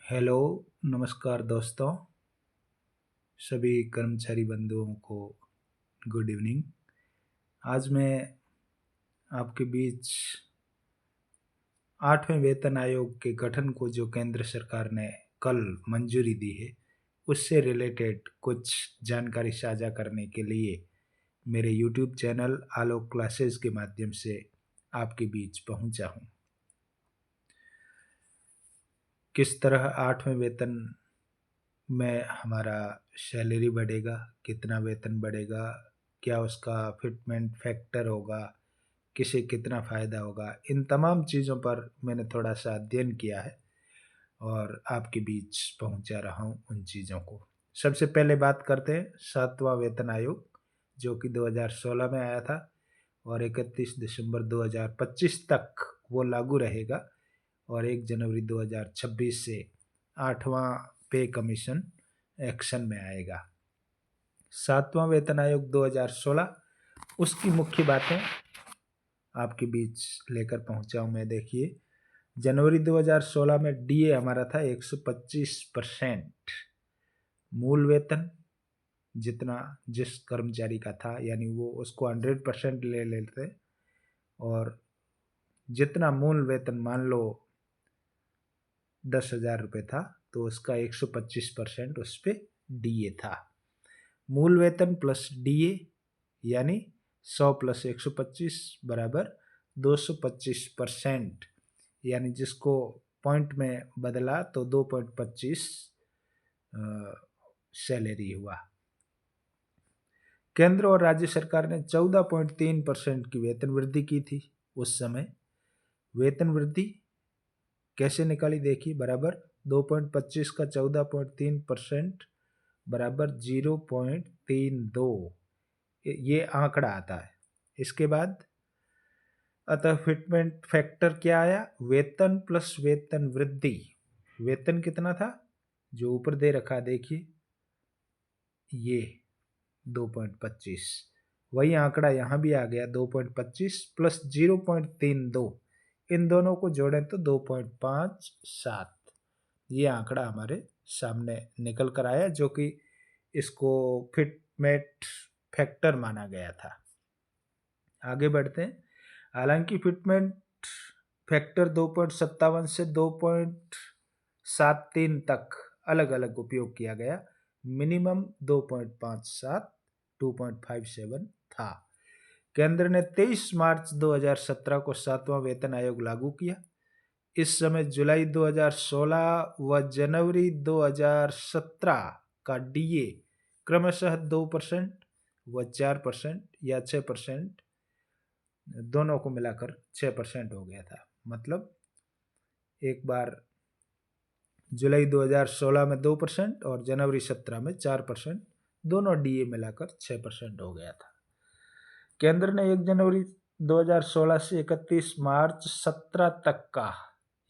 Hello, नमस्कार दोस्तों, सभी कर्मचारी बंधुओं को गुड इवनिंग। आज मैं आपके बीच 8वें वेतन आयोग के गठन को जो केंद्र सरकार ने कल मंजूरी दी है, उससे रिलेटेड कुछ जानकारी साझा करने के लिए मेरे यूट्यूब चैनल आलोक क्लासेस के माध्यम से आपके बीच पहुंचा हूं। किस तरह 8वें वेतन में हमारा सैलरी बढ़ेगा, कितना वेतन बढ़ेगा, क्या उसका फिटमेंट फैक्टर होगा, किसे कितना फ़ायदा होगा, इन तमाम चीज़ों पर मैंने थोड़ा सा अध्ययन किया है और आपके बीच पहुंचा रहा हूं उन चीज़ों को। सबसे पहले बात करते हैं 7वां वेतन आयोग, जो कि 2016 में आया था और 31 दिसंबर 2025 तक वो लागू रहेगा और 1 जनवरी 2026 से 8वां पे कमीशन एक्शन में आएगा। 7वां वेतन आयोग 2016, उसकी मुख्य बातें आपके बीच लेकर पहुंचा हूं मैं। देखिए, जनवरी 2016 में डीए हमारा था 125% मूल वेतन, जितना जिस कर्मचारी का था, यानी वो उसको 100% ले लेते और जितना मूल वेतन मान लो 10,000 रुपये था तो उसका 125% उस पर डीए था। मूल वेतन प्लस डीए यानी 100 प्लस 125 बराबर 225%, यानी जिसको पॉइंट में बदला तो 2.25 सैलरी हुआ। केंद्र और राज्य सरकार ने 14.3% की वेतन वृद्धि की थी उस समय। वेतन वृद्धि कैसे निकाली देखिए, बराबर 2.25 का 14.3% बराबर 0.32, ये आंकड़ा आता है। इसके बाद अतः फिटमेंट फैक्टर क्या आया, वेतन प्लस वेतन वृद्धि। वेतन कितना था जो ऊपर दे रखा, देखिए ये 2.25, वही आंकड़ा यहाँ भी आ गया 2.25 प्लस 0.32, इन दोनों को जोड़ें तो 2.57, ये आंकड़ा हमारे सामने निकल कर आया, जो कि इसको फिटमेंट फैक्टर माना गया था। आगे बढ़ते हैं। हालांकि फिटमेंट फैक्टर 2.57 से 2.73 तक अलग अलग उपयोग किया गया, मिनिमम 2.57 2.57 था। केंद्र ने 23 मार्च 2017 को 7वां वेतन आयोग लागू किया। इस समय जुलाई 2016 व जनवरी 2017 का डीए क्रमशः 2% व 4% या 6%, दोनों को मिलाकर 6% हो गया था। मतलब एक बार जुलाई 2016 में 2% और जनवरी 17 में 4%, दोनों डीए मिलाकर 6% हो गया था। केंद्र ने 1 जनवरी 2016 से 31 मार्च 17 तक का,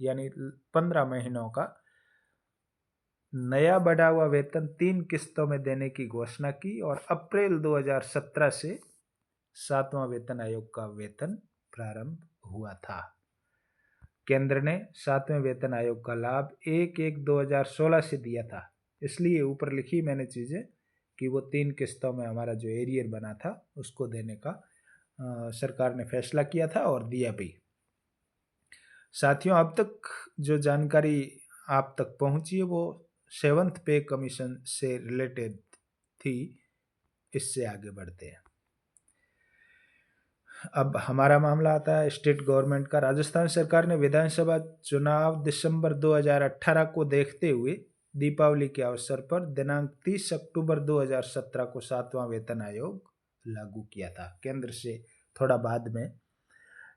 यानी 15 महीनों का नया बढ़ा हुआ वेतन 3 किस्तों में देने की घोषणा की और अप्रैल 2017 से 7वां वेतन आयोग का वेतन प्रारंभ हुआ था। केंद्र ने 7वें वेतन आयोग का लाभ 1/1/2016 से दिया था, इसलिए ऊपर लिखी मैंने चीज़ें कि वो 3 किस्तों में हमारा जो एरियर बना था उसको देने का सरकार ने फैसला किया था और दिया भी। साथियों, अब तक जो जानकारी आप तक पहुंची है वो 7th पे कमीशन से रिलेटेड थी। इससे आगे बढ़ते हैं। अब हमारा मामला आता है स्टेट गवर्नमेंट का। राजस्थान सरकार ने विधानसभा चुनाव दिसंबर 2018 को देखते हुए दीपावली के अवसर पर दिनांक 30 अक्टूबर 2017 को 7वां वेतन आयोग लागू किया था। केंद्र से थोड़ा बाद में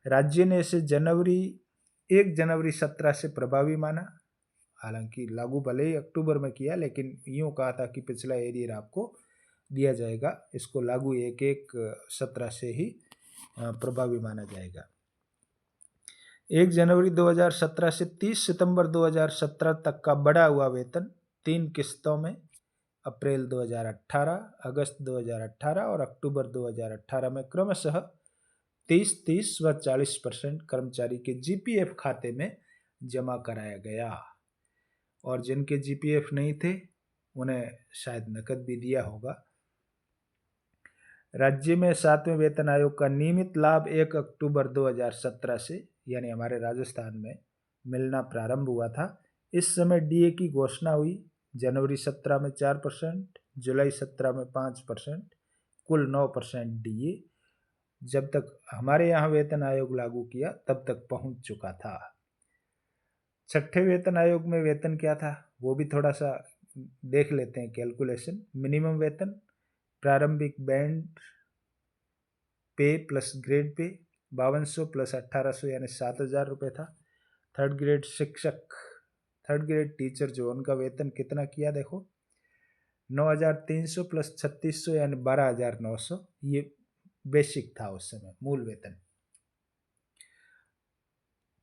राज्य ने इसे 1 जनवरी 17 से प्रभावी माना। हालांकि लागू भले ही अक्टूबर में किया, लेकिन यूँ कहा था कि पिछला एरियर आपको दिया जाएगा, इसको लागू 1/1/17 से ही प्रभावी माना जाएगा। 1 जनवरी 2017 से 30 सितंबर 2017 तक का बढ़ा हुआ वेतन 3 किस्तों में अप्रैल 2018, अगस्त 2018 और अक्टूबर 2018 में क्रमशः 30-30 व 40% कर्मचारी के जीपीएफ खाते में जमा कराया गया। और जिनके जीपीएफ नहीं थे उन्हें शायद नकद भी दिया होगा। राज्य में 7वें वेतन आयोग का नियमित लाभ 1 अक्टूबर 2017 से यानी हमारे राजस्थान में मिलना प्रारंभ हुआ था। इस समय डीए की घोषणा हुई। जनवरी 17 में 4%, जुलाई 17 में 5%, कुल 9% डीए जब तक हमारे यहाँ वेतन आयोग लागू किया तब तक पहुंच चुका था। छठे वेतन आयोग में वेतन क्या था वो भी थोड़ा सा देख लेते हैं कैलकुलेशन। मिनिमम वेतन प्रारंभिक बैंड पे प्लस ग्रेड पे 5200 प्लस 1800 यानी 7000 रुपये था। थर्ड ग्रेड शिक्षक, थर्ड ग्रेड टीचर जो उनका वेतन कितना किया देखो 9300 प्लस 3600 यानी 12900, ये बेसिक था उस समय मूल वेतन।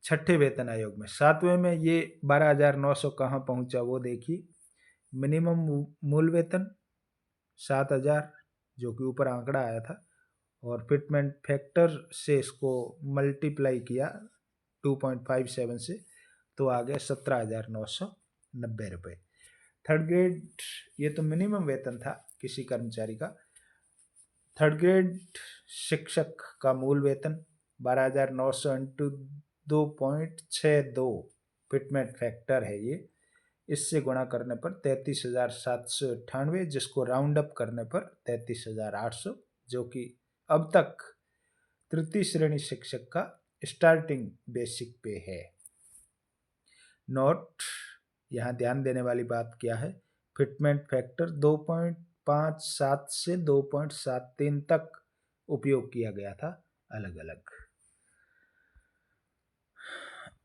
छठे वेतन आयोग में 7वें में ये 12900 कहाँ पहुंचा वो देखिए। मिनिमम मूल वेतन 7000 जो कि ऊपर आंकड़ा आया था और फिटमेंट फैक्टर से इसको मल्टीप्लाई किया 2.57 से तो आ गया 17,990 रुपये। थर्ड ग्रेड ये तो मिनिमम वेतन था किसी कर्मचारी का। थर्ड ग्रेड शिक्षक का मूल वेतन 12,900 इंटू 2.62 फिटमेंट फैक्टर है ये, इससे गुणा करने पर 33,798 जिसको राउंड अप करने पर 33,800 जो कि अब तक तृतीय श्रेणी शिक्षक का स्टार्टिंग बेसिक पे है। नोट, यहाँ ध्यान देने वाली बात क्या है, फिटमेंट फैक्टर 2.57 से 2.73 तक उपयोग किया गया था अलग अलग।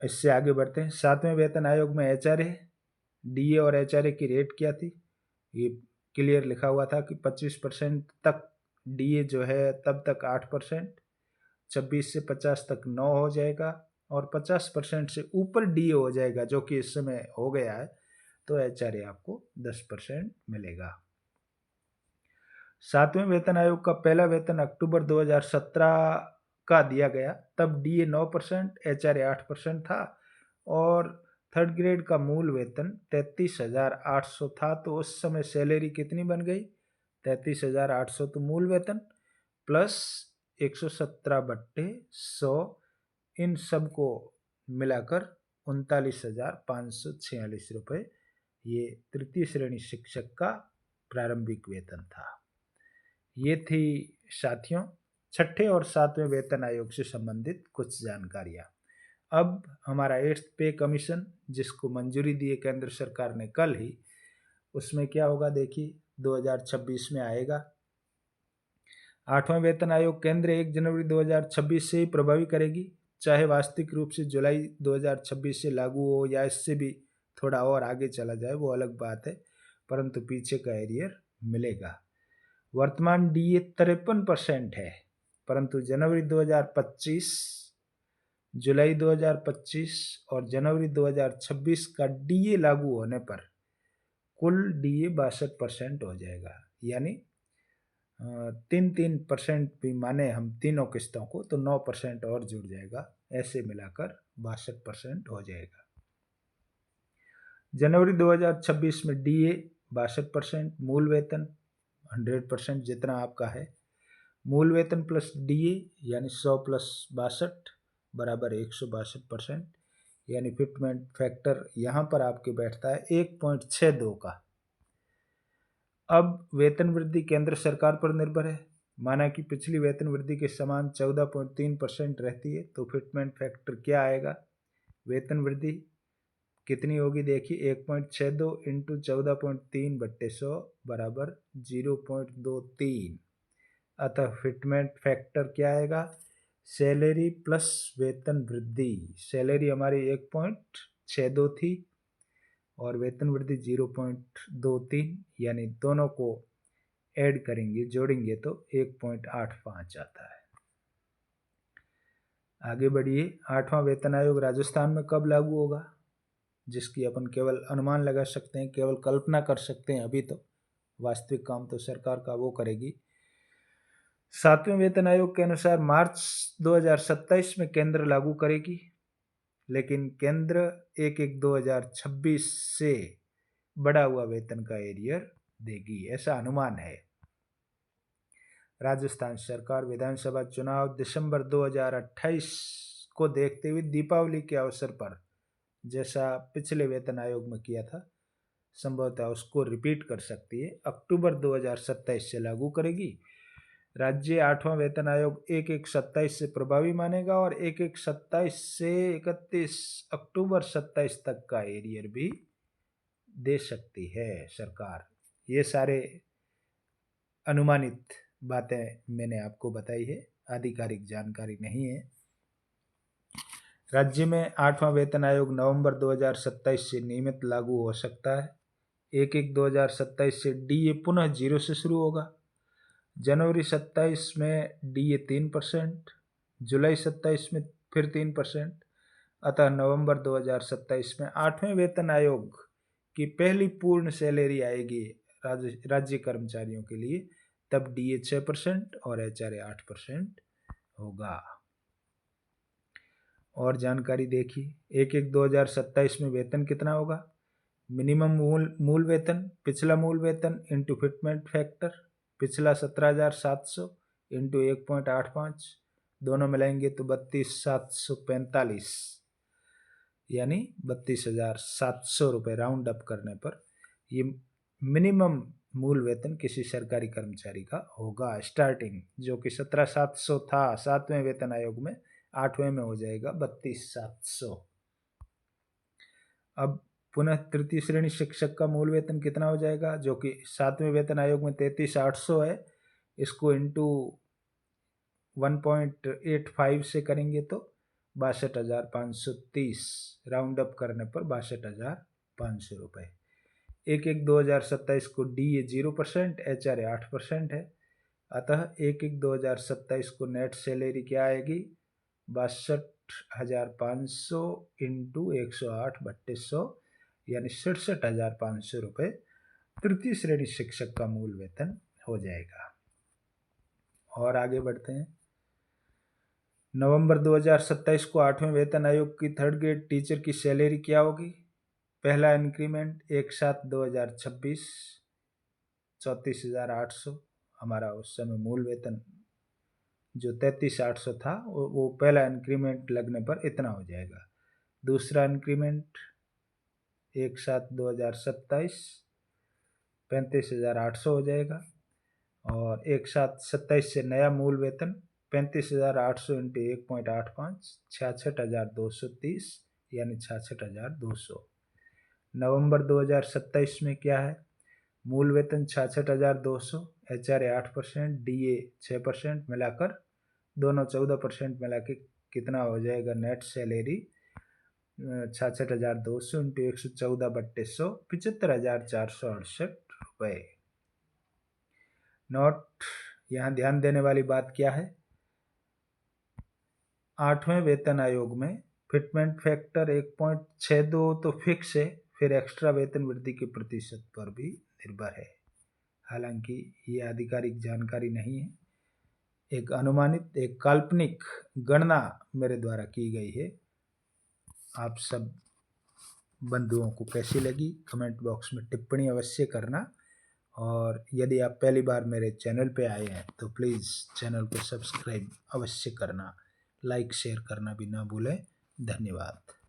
इससे आगे बढ़ते हैं। 7वें वेतन आयोग में एचआरए, डीए और एचआरए की रेट क्या थी ये क्लियर लिखा हुआ था कि 25% तक डीए जो है तब तक 8%, 26 से 50 तक 9 हो जाएगा और 50% से ऊपर डीए हो जाएगा जो कि इस समय हो गया है तो एचआरए आपको 10% मिलेगा। 7वें वेतन आयोग का पहला वेतन अक्टूबर 2017 का दिया गया, तब डीए 9%, एचआरए 8% था और थर्ड ग्रेड का मूल वेतन 33,800 था। तो उस समय सैलरी कितनी बन गई 33,800 तो मूल वेतन प्लस 117/100 इन सब को मिलाकर 39,546 रुपये ये तृतीय श्रेणी शिक्षक का प्रारंभिक वेतन था। ये थी साथियों छठे और 7वें वेतन आयोग से संबंधित कुछ जानकारियाँ। अब हमारा 8th पे कमीशन जिसको मंजूरी दी है केंद्र सरकार ने कल ही, उसमें क्या होगा देखिए 2026 में आएगा। 8वां वेतन आयोग केंद्र 1 जनवरी 2026 से ही प्रभावी करेगी, चाहे वास्तविक रूप से जुलाई 2026 से लागू हो या इससे भी थोड़ा और आगे चला जाए वो अलग बात है, परंतु पीछे का एरियर मिलेगा। वर्तमान डीए 53% है, परंतु जनवरी 2025, जुलाई 2025 और जनवरी 2026 का डीए लागू होने पर कुल डीए 62% हो जाएगा। यानी 3% भी माने हम तीनों किस्तों को तो 9% और जुड़ जाएगा, ऐसे मिलाकर 62% हो जाएगा। जनवरी 2026 में डीए 62%, मूल वेतन 100% जितना आपका है, मूल वेतन प्लस डीए यानी 100 प्लस 62 बराबर 162%, यानी फिटमेंट फैक्टर यहाँ पर आपके बैठता है 1.62 का। अब वेतन वृद्धि केंद्र सरकार पर निर्भर है, माना कि पिछली वेतन वृद्धि के समान 14.3% रहती है तो फिटमेंट फैक्टर क्या आएगा, वेतन वृद्धि कितनी होगी देखिए 1.62 इंटू 14.3/100 बराबर 0.23। अतः फिटमेंट फैक्टर क्या आएगा, सैलरी प्लस वेतन वृद्धि, सैलरी हमारी 1.62 थी और वेतन वृद्धि 0.23, यानी दोनों को ऐड करेंगे जोड़ेंगे तो 1.85 आता है। आगे बढ़िए। 8वां वेतन आयोग राजस्थान में कब लागू होगा, जिसकी अपन केवल अनुमान लगा सकते हैं, केवल कल्पना कर सकते हैं, अभी तो वास्तविक काम तो सरकार का वो करेगी। 7वें वेतन आयोग के अनुसार मार्च 2027 में केंद्र लागू करेगी लेकिन केंद्र 1/1/2026 से बढ़ा हुआ वेतन का एरियर देगी, ऐसा अनुमान है। राजस्थान सरकार विधानसभा चुनाव दिसंबर 2028 को देखते हुए दीपावली के अवसर पर, जैसा पिछले वेतन आयोग में किया था, संभवतः उसको रिपीट कर सकती है, अक्टूबर 2027 से लागू करेगी। राज्य 8वां वेतन आयोग 1/1/27 से प्रभावी मानेगा और 1/1/27 से 31 अक्टूबर 27 तक का एरियर भी दे सकती है सरकार। ये सारे अनुमानित बातें मैंने आपको बताई है, आधिकारिक जानकारी नहीं है। राज्य में 8वां वेतन आयोग नवंबर 2027 से नियमित लागू हो सकता है। 1/1/2027 से डीए पुनः 0 से शुरू होगा। जनवरी 27 में डीए 3%, जुलाई 27 में फिर 3%। अतः नवंबर 2027 में 8वें वेतन आयोग की पहली पूर्ण सैलरी आएगी राज्य कर्मचारियों के लिए, तब डीए 6% और एचआरए 8% होगा। और जानकारी देखिए, 1/1/2027 में वेतन कितना होगा। मिनिमम मूल वेतन, पिछला मूल वेतन इंटू फिटमेंट फैक्टर, पिछला 17,700 इंटू 1.85, दोनों मिलाएंगे तो 32,745, यानी 32,700 रुपये राउंड अप करने पर ये मिनिमम मूल वेतन किसी सरकारी कर्मचारी का होगा। स्टार्टिंग जो कि 17,700 था 7वें वेतन आयोग में, 8वें में हो जाएगा 32,700। अब पुनः तृतीय श्रेणी शिक्षक का मूल वेतन कितना हो जाएगा, जो कि 7वें वेतन आयोग में 33,800 है। इसको इंटू 1.85 से करेंगे तो 62,530, राउंड अप करने पर 62,500 रुपये। 1/1/2027 को डीए 0%, एचआरए 8% है। अतः 1/1/2027 को नेट सैलरी क्या आएगी, 62,500 इंटू 108/3200, यानी 67,500 रुपये तृतीय श्रेणी शिक्षक का मूल वेतन हो जाएगा। और आगे बढ़ते हैं। नवंबर 2027 को 8वें वेतन आयोग की थर्ड ग्रेड टीचर की सैलरी क्या होगी। पहला इंक्रीमेंट 1/7/2026 34,800, हमारा उस समय मूल वेतन जो 33,800 था वो पहला इंक्रीमेंट लगने पर इतना हो जाएगा। दूसरा इंक्रीमेंट 1/7/2027 35,800 हो जाएगा। और 1/7/27 से नया मूल वेतन 35,800 इंटू 1.85 66,230, यानी 66,200। नवंबर 2027 में क्या है, मूल वेतन 66,200, एचआरए 8%, डीए 6% मिलाकर, दोनों 14% मिला के कितना हो जाएगा नेट सैलरी, 66,200 इंटू 114/100 75,468 रुपये। नोट, यहाँ ध्यान देने वाली बात क्या है, 8वें वेतन आयोग में फिटमेंट फैक्टर 1.62 तो फिक्स है, फिर एक्स्ट्रा वेतन वृद्धि के प्रतिशत पर भी निर्भर है। हालांकि ये आधिकारिक जानकारी नहीं है, एक अनुमानित, एक काल्पनिक गणना मेरे द्वारा की गई है। आप सब बंधुओं को कैसी लगी कमेंट बॉक्स में टिप्पणी अवश्य करना। और यदि आप पहली बार मेरे चैनल पे आए हैं तो प्लीज़ चैनल को सब्सक्राइब अवश्य करना, लाइक शेयर करना भी ना भूलें। धन्यवाद।